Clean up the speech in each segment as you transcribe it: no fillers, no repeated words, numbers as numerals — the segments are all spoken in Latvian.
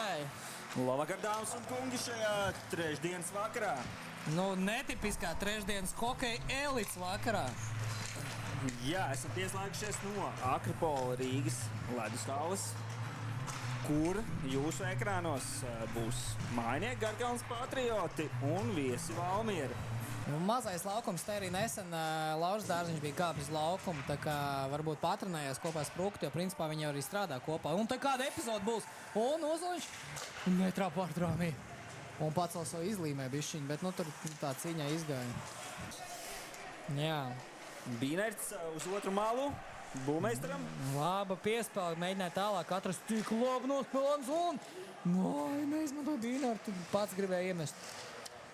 klausītāji! Labvakar, dāmas un kungi, šajā trešdienas vakarā. Nu, netipiskā trešdienas hokeja elites vakarā. Jā, esam pieslēgušies no Akropola Rīgas ledushalles, kur jūsu ekrānos būs mājnieki Garkalnes Patrioti un viesi Valmiera. Mazais laukums te arī nesen Lauris Dārziņš bija kāpis uz laukumu, tā kā varbūt patrenējās kopā Sprukti, jo principā viņi jau arī strādā kopā. Un te kāda epizoda būs? Un Ozoliņš metrā pārtrāmī. Un pats vēl savu izlīmē bišķiņ, bet nu tur tā cīņā izgāja. Jā. Bīnerts uz otru malu, būmeistaram. Laba piespēle, mēģināja tālāk atrast tik labu nospēlēns un... Nai, neizmanto Bīnertu, pats gribēja iemest.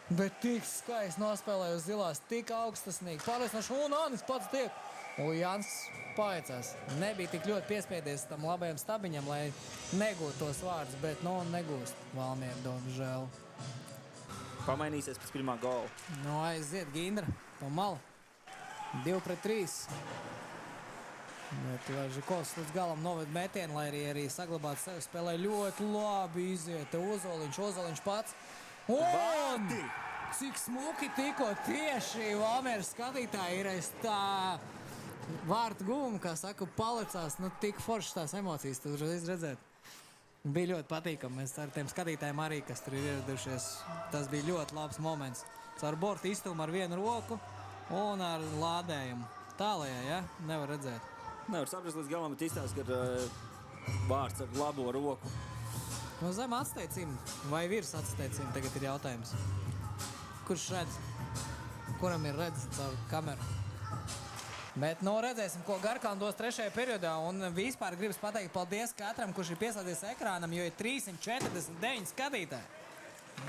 Bet tik skaisti nospēlēja uz zilās, tik augstasnīgi, pārliecinoši, un Anis pats tiek. Un Jānis paicās. Nebija tik ļoti piespiedies tam labajam stabiņam, lai negūtu tos vārdus, bet, nu, negūst Valmiera, diemžēl. Pamainīsies pēc pirmā gola. Nu, aiziet Gindra pa malu. 2-3. Bet Žikovs līdz galam noved metienu, lai arī saglabātu sevi. Spēlē ļoti labi iziet. Ozoliņš pats. Un cik smuki tikko tieši Valmiera skatītāji ir aiz tā vārtu guma, kā saka, palicās. Nu, tik foršas tās emocijas tur uzreiz redzēt. Bija ļoti patīkami. Mēs ar tiem skatītājiem arī, kas tur ir ieradušies. Tas bija ļoti labs moments. Caur bortu iztūmu ar vienu roku un ar lādējumu. Tālajā, ja? Nevar redzēt. Nevar saprast līdz galam, bet izstāst, ka vārds ar labo roku. Nu, zem atsteicīm vai virs atsteicīm tagad ir jautājums. Kurš redz? Kuram ir redz caur kameru? Bet, nu, redzēsim, ko Garkalna dos trešajā periodā. Un vispār gribas pateikt paldies katram, kurš ir pieslēdzies ekrānam, jo ir 349 skatītāji.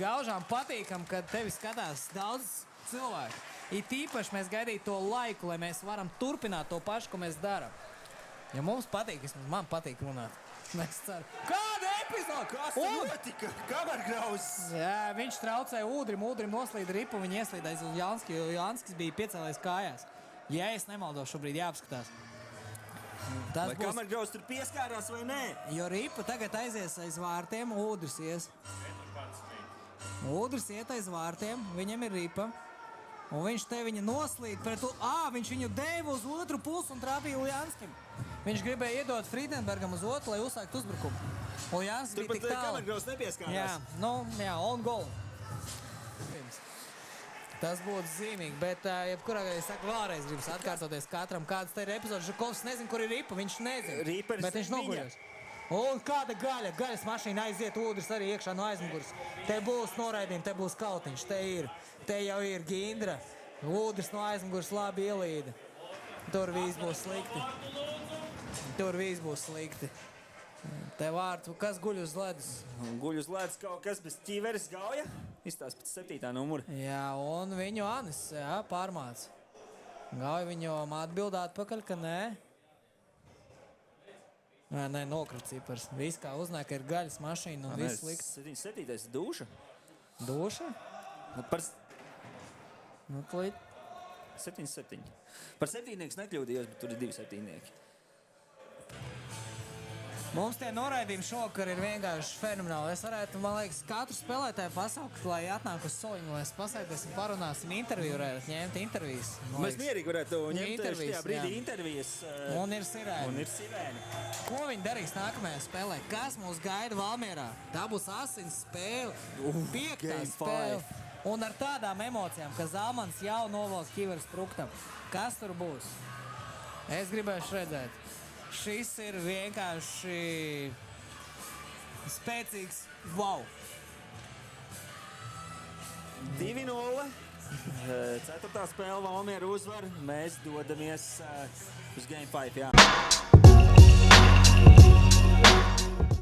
Gaužām patīkam, kad tevi skatās daudz cilvēku. Ir tīpaši mēs gaidītu to laiku, lai mēs varam turpināt to pašu, ko mēs darām. Ja mums patīk, man patīk runāt. Mēs ceram. Kāda epizode? Kas tur notika? Kamergrauz! Jā, viņš traucēja Ūdrim noslīda ripu, viņa ieslīda aiz uz Jānski, jo Jānskis bija piecēlējis kājās. Ja es nemaldos, šobrīd jāapskatās. Vai kamergrauz tur pieskārās vai nē? Jo ripa tagad aizies aiz vārtiem, Ūdris ies. Ūdris iet aiz vārtiem, viņam ir ripa. Un viņš te viņa noslīd pret... viņš viņu deva uz otru pusi un trāpīja Uljānskim. Viņš gribēja iedot Friedenbergam uz otru, lai uzsākt uzbrukumu. Uljāns bija tik tālu. Turpat kamergrauz nepieskārās. Jā, on goal. Tas būtu zīmīgi, bet jebkurā gadījumā saku vēlreiz gribas atkārtoties katram, kādas te ir epizodes. Žukovs nezin, kur ir ripa, viņš nezin. Riperis bet viņš noguļos. Un kāda gaļas mašīna aiziet, Ūdris arī iekšā no aizmugures. Te būs noraidījumi, te būs kautiņš, te jau ir Gindra. Ūdris no aizmugures labi ielīda. Tur viss būs slikti. Te vārtu, kas guļ uz ledus? Guļ uz ledus kaut kas bez ķīveres Gauja. Izstāst pēc 7. numura. Jā, un viņu Anis, pārmāca. Gauja viņu atbild atpakaļ, ka nē. Nē, nokrit cipars. Viss kā uznāk, ka ir gaļas mašīna un viss slikti. 7. Dūša. Dūša? Nu, klīt. 7. Par 7. nekļūdījos, bet tur ir 2 7. Mums tie noraidījumi šokar ir vienkārši fenomenāli. Es varētu, man liekas, katru spēlētāju pasaukt, lai atnāk uz soliņu, lai pasēdēsim, parunāsim interviju, varētu ņemt intervijas. Mēs mierīgi varētu ņemt šajā brīdī intervijas. Un ir sirēni. Ko viņi darīs nākamajā spēlē? Kas mūs gaida Valmierā? Tā būs asins spēle, 5. spēle. Un ar tādām emocijām, ka Zalmans jau novalks ķiveres Spruktam. Kas tur būs? Es gribēšu redzēt. Šis ir vienkārši spēcīgs wow. 2-0. 4. spēle Valmiera uzvar. Mēs dodamies uz Game 5, jā.